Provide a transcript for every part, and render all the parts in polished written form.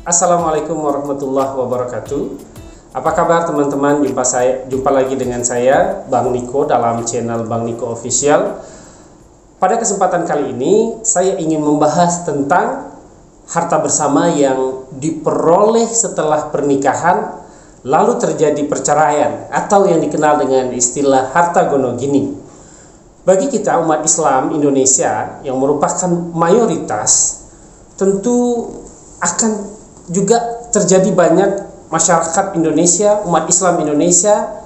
Assalamualaikum warahmatullahi wabarakatuh. Apa kabar teman-teman? Jumpa lagi dengan saya Bang Niko dalam channel Bang Niko Official. Pada kesempatan kali ini saya ingin membahas tentang harta bersama yang diperoleh setelah pernikahan lalu terjadi perceraian atau yang dikenal dengan istilah harta gono gini. Bagi kita umat Islam Indonesia yang merupakan mayoritas, tentu akan juga terjadi banyak masyarakat Indonesia, umat Islam Indonesia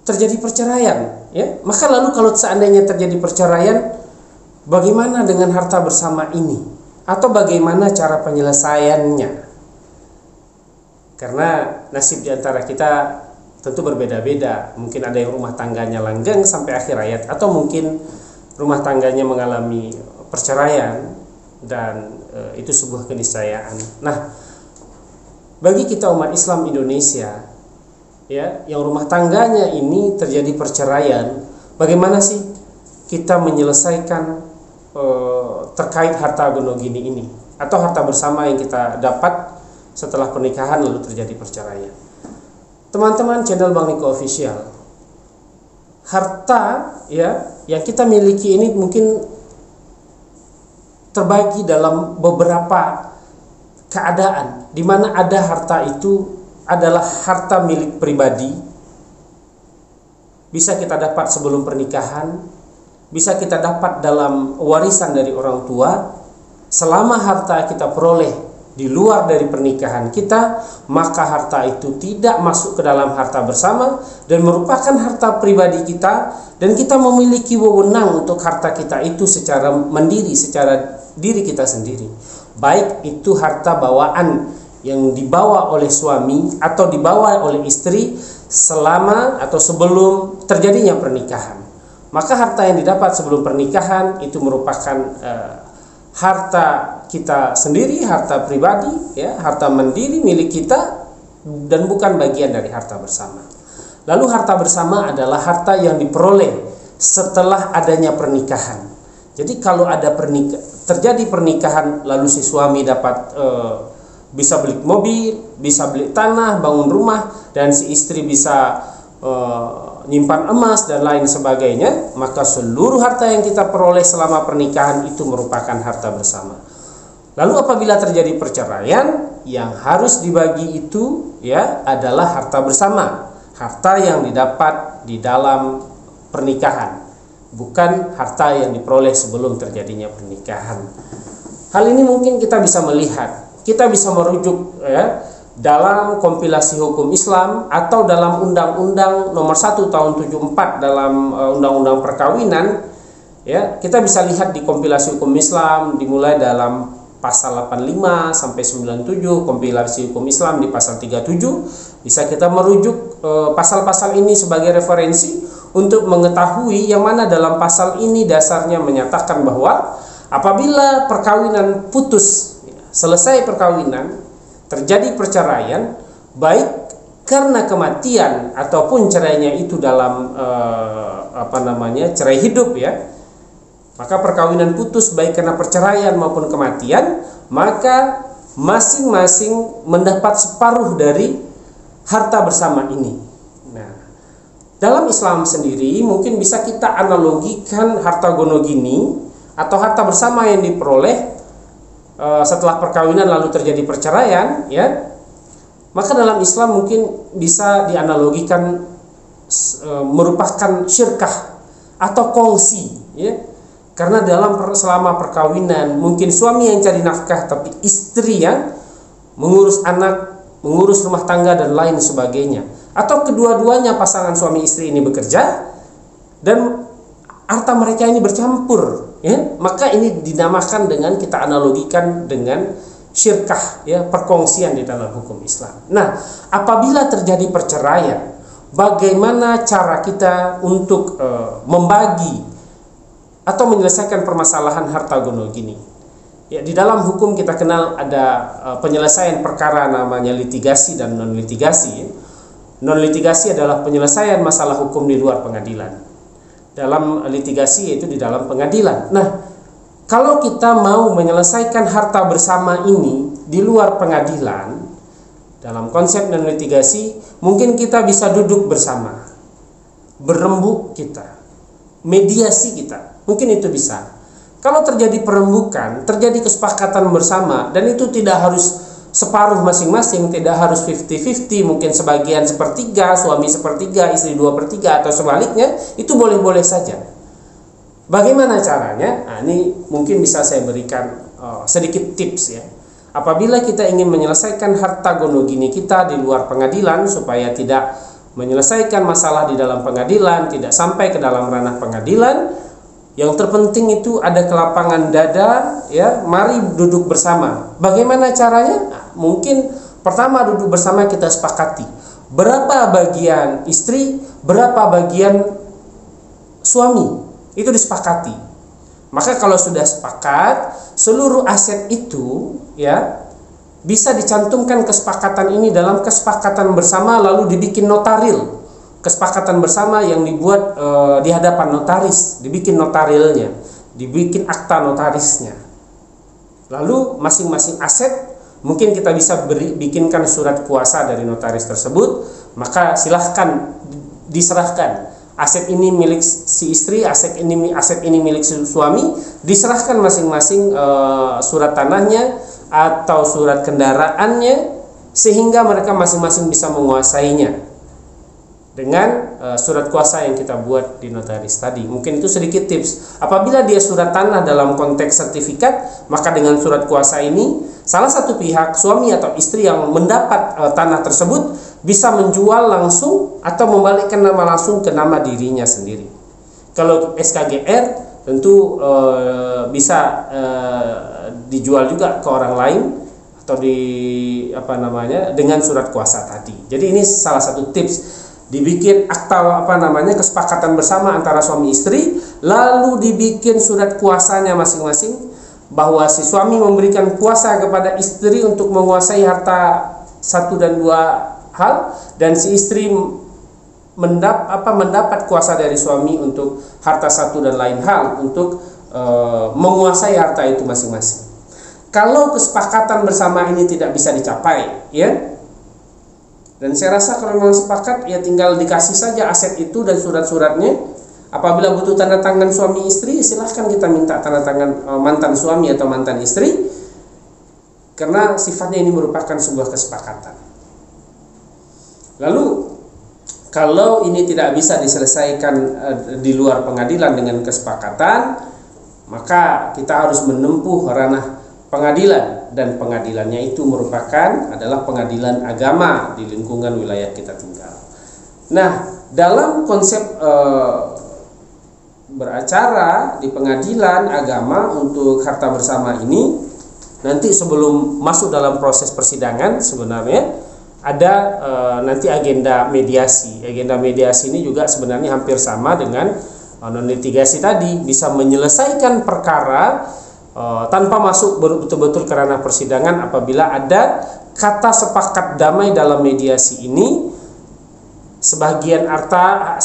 terjadi perceraian, ya. Maka lalu kalau seandainya terjadi perceraian, bagaimana dengan harta bersama ini? Atau bagaimana cara penyelesaiannya? Karena nasib di antara kita tentu berbeda-beda. Mungkin ada yang rumah tangganya langgeng sampai akhir hayat, atau mungkin rumah tangganya mengalami perceraian dan itu sebuah keniscayaan. Nah, bagi kita umat Islam Indonesia, ya, yang rumah tangganya ini terjadi perceraian, bagaimana sih kita menyelesaikan terkait harta gono gini ini atau harta bersama yang kita dapat setelah pernikahan lalu terjadi perceraian? Teman-teman channel Bang Niko Official, harta ya yang kita miliki ini mungkin terbagi dalam beberapa keadaan, di mana ada harta itu adalah harta milik pribadi, bisa kita dapat sebelum pernikahan, bisa kita dapat dalam warisan dari orang tua. Selama harta kita peroleh di luar dari pernikahan kita, maka harta itu tidak masuk ke dalam harta bersama dan merupakan harta pribadi kita, dan kita memiliki wewenang untuk harta kita itu secara mandiri, secara diri kita sendiri. Baik itu harta bawaan yang dibawa oleh suami atau dibawa oleh istri selama atau sebelum terjadinya pernikahan. Maka harta yang didapat sebelum pernikahan itu merupakan harta kita sendiri, harta pribadi, ya, harta mandiri milik kita dan bukan bagian dari harta bersama. Lalu harta bersama adalah harta yang diperoleh setelah adanya pernikahan. Jadi kalau ada terjadi pernikahan lalu si suami dapat bisa beli mobil, bisa beli tanah, bangun rumah, dan si istri bisa nyimpan emas dan lain sebagainya, maka seluruh harta yang kita peroleh selama pernikahan itu merupakan harta bersama. Lalu apabila terjadi perceraian, yang harus dibagi itu ya adalah harta bersama, harta yang didapat di dalam pernikahan, bukan harta yang diperoleh sebelum terjadinya pernikahan. Hal ini mungkin kita bisa melihat, kita bisa merujuk ya dalam kompilasi hukum Islam atau dalam Undang-Undang Nomor 1 Tahun 74 dalam Undang-Undang Perkawinan, ya. Kita bisa lihat di kompilasi hukum Islam dimulai dalam pasal 85 sampai 97, kompilasi hukum Islam di pasal 37. Bisa kita merujuk pasal-pasal ini sebagai referensi untuk mengetahui yang mana dalam pasal ini dasarnya menyatakan bahwa apabila perkawinan putus, selesai perkawinan, terjadi perceraian, baik karena kematian ataupun cerainya itu dalam cerai hidup, ya, maka perkawinan putus baik karena perceraian maupun kematian, maka masing-masing mendapat separuh dari harta bersama ini. Nah, dalam Islam sendiri mungkin bisa kita analogikan harta gono gini atau harta bersama yang diperoleh setelah perkawinan lalu terjadi perceraian, ya, maka dalam Islam mungkin bisa dianalogikan merupakan syirkah atau kongsi, ya, karena selama perkawinan mungkin suami yang cari nafkah tapi istri yang mengurus anak, mengurus rumah tangga dan lain sebagainya, atau kedua-duanya pasangan suami istri ini bekerja dan harta mereka ini bercampur, ya, maka ini dinamakan dengan, kita analogikan dengan syirkah, ya, perkongsian di dalam hukum Islam. Nah, apabila terjadi perceraian, bagaimana cara kita untuk membagi atau menyelesaikan permasalahan harta gono gini? Ya, di dalam hukum kita kenal ada penyelesaian perkara namanya litigasi dan non litigasi. Non litigasi adalah penyelesaian masalah hukum di luar pengadilan. Dalam litigasi yaitu di dalam pengadilan. Nah, kalau kita mau menyelesaikan harta bersama ini di luar pengadilan, dalam konsep non litigasi, mungkin kita bisa duduk bersama, berembuk kita, mediasi kita, mungkin itu bisa. Kalau terjadi perembukan, terjadi kesepakatan bersama, dan itu tidak harus separuh masing-masing, tidak harus 50-50, mungkin sebagian sepertiga, suami sepertiga, istri 2/3, atau sebaliknya, itu boleh-boleh saja. Bagaimana caranya? Nah, ini mungkin bisa saya berikan sedikit tips ya. Apabila kita ingin menyelesaikan harta gonogini kita di luar pengadilan, supaya tidak menyelesaikan masalah di dalam pengadilan, tidak sampai ke dalam ranah pengadilan, yang terpenting itu ada kelapangan dada, ya. Mari duduk bersama. Bagaimana caranya? Nah, mungkin pertama duduk bersama kita sepakati berapa bagian istri, berapa bagian suami. Itu disepakati. Maka kalau sudah sepakat, seluruh aset itu ya bisa dicantumkan kesepakatan ini dalam kesepakatan bersama, lalu dibikin notaril. Kesepakatan bersama yang dibuat di hadapan notaris, dibikin notarilnya, dibikin akta notarisnya. Lalu masing-masing aset mungkin kita bisa bikinkan surat kuasa dari notaris tersebut, maka silahkan diserahkan. Aset ini milik si istri, aset ini milik si suami, diserahkan masing-masing surat tanahnya atau surat kendaraannya, sehingga mereka masing-masing bisa menguasainya dengan surat kuasa yang kita buat di notaris tadi. Mungkin itu sedikit tips. Apabila dia surat tanah dalam konteks sertifikat, maka dengan surat kuasa ini salah satu pihak, suami atau istri yang mendapat tanah tersebut, bisa menjual langsung atau membalikkan nama langsung ke nama dirinya sendiri. Kalau SKGR tentu bisa dijual juga ke orang lain atau dengan surat kuasa tadi. Jadi ini salah satu tips. Dibikin akta kesepakatan bersama antara suami istri, lalu dibikin surat kuasanya masing-masing, bahwa si suami memberikan kuasa kepada istri untuk menguasai harta 1 dan 2 hal, dan si istri mendapat kuasa dari suami untuk harta 1 dan lain hal, untuk menguasai harta itu masing-masing. Kalau kesepakatan bersama ini tidak bisa dicapai, ya. Dan saya rasa kalau memang sepakat, ya tinggal dikasih saja aset itu dan surat-suratnya. Apabila butuh tanda tangan suami istri, silahkan kita minta tanda tangan mantan suami atau mantan istri, karena sifatnya ini merupakan sebuah kesepakatan. Lalu kalau ini tidak bisa diselesaikan di luar pengadilan dengan kesepakatan, maka kita harus menempuh ranah pengadilan, dan pengadilannya itu adalah pengadilan agama di lingkungan wilayah kita tinggal. Nah, dalam konsep beracara di pengadilan agama untuk harta bersama ini, nanti sebelum masuk dalam proses persidangan sebenarnya ada nanti agenda mediasi. Agenda mediasi ini juga sebenarnya hampir sama dengan non litigasi tadi, bisa menyelesaikan perkara tanpa masuk betul-betul ke ranah persidangan apabila ada kata sepakat damai dalam mediasi ini. Sebagian harta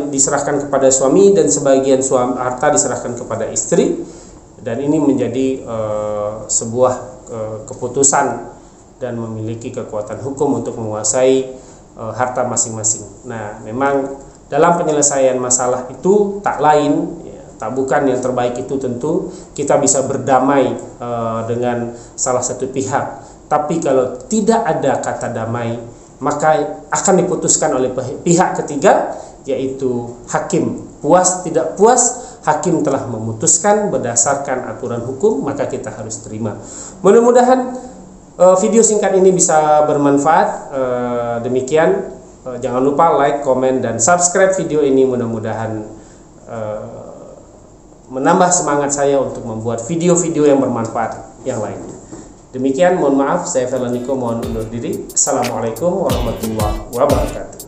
diserahkan kepada suami dan sebagian harta diserahkan kepada istri, dan ini menjadi sebuah keputusan dan memiliki kekuatan hukum untuk menguasai harta masing-masing. Nah, memang dalam penyelesaian masalah itu bukan yang terbaik itu tentu kita bisa berdamai dengan salah satu pihak. Tapi kalau tidak ada kata damai, maka akan diputuskan oleh pihak ketiga, yaitu hakim. Puas tidak puas, hakim telah memutuskan berdasarkan aturan hukum, maka kita harus terima. Mudah-mudahan video singkat ini bisa bermanfaat. Demikian, jangan lupa like, komen, dan subscribe video ini. Mudah-mudahan menambah semangat saya untuk membuat video-video yang bermanfaat yang lainnya. Demikian, mohon maaf, saya Felaniko mohon undur diri. Assalamualaikum warahmatullahi wabarakatuh.